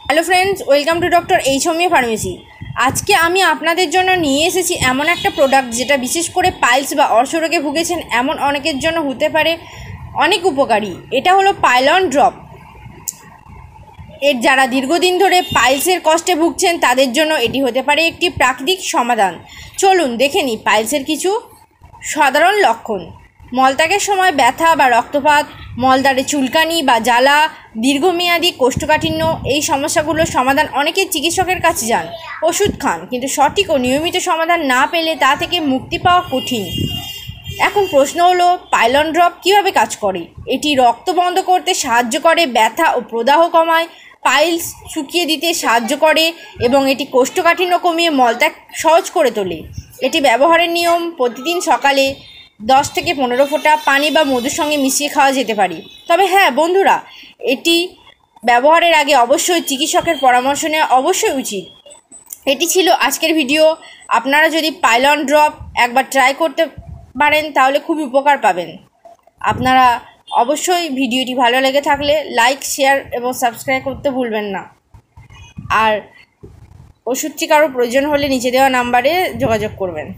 Hello friends, welcome to doctor H homeo pharmacy. আজকে আমি আপনাদের জন্য নিয়ে এসেছি এমন একটা প্রোডাক্ট যেটা বিশেষ করে পাইলস বা অর্শরোগে ভুগেছেন এমন অনেকের জন্য হতে পারে অনেক উপকারী। এটা হলো পাইলন ড্রপ। এর যারা দীর্ঘদিন ধরে পাইলসের কষ্টে ভুগছেন তাদের জন্য এটি হতে পারে একটি প্রাকৃতিক সমাধান। চলুন দেখে নিই পাইলসের কিছু সাধারণ লক্ষণ। মলত্যাগের সময় ব্যথা বা রক্তপাত, মলদ্বারে চুলকানি বা জ্বালা, দীর্ঘমেয়াদী কোষ্ঠকাঠিন্য, এই সমস্যাগুলোর সমাধান অনেকে চিকিৎসকের কাছে যান, ওষুধ খান, কিন্তু সঠিক ও নিয়মিত সমাধান না পেলে তা থেকে মুক্তি পাওয়া কঠিন। এখন প্রশ্ন হলো, পাইলন ড্রপ কীভাবে কাজ করে? এটি রক্ত বন্ধ করতে সাহায্য করে, ব্যথা ও প্রদাহ কমায়, পাইলস শুকিয়ে দিতে সাহায্য করে এবং এটি কোষ্ঠকাঠিন্য কমিয়ে মলত্যাগ সহজ করে তোলে। এটি ব্যবহারের নিয়ম: প্রতিদিন সকালে 10 থেকে 15 ফোঁটা পানি বা মধুর সঙ্গে মিশিয়ে খাওয়া যেতে পারে। তবে হ্যাঁ বন্ধুরা, এটি ব্যবহারের আগে অবশ্যই চিকিৎসকের পরামর্শ নেওয়া অবশ্যই উচিত। এটি ছিল আজকের ভিডিও। আপনারা যদি পাইলন ড্রপ একবার ট্রাই করতে পারেন তাহলে খুব উপকার পাবেন। আপনারা অবশ্যই ভিডিওটি ভালো লেগে থাকলে লাইক, শেয়ার এবং সাবস্ক্রাইব করতে ভুলবেন না। আর ওষুধটি কারো প্রয়োজন হলে নিচে দেওয়া নাম্বারে যোগাযোগ করবেন।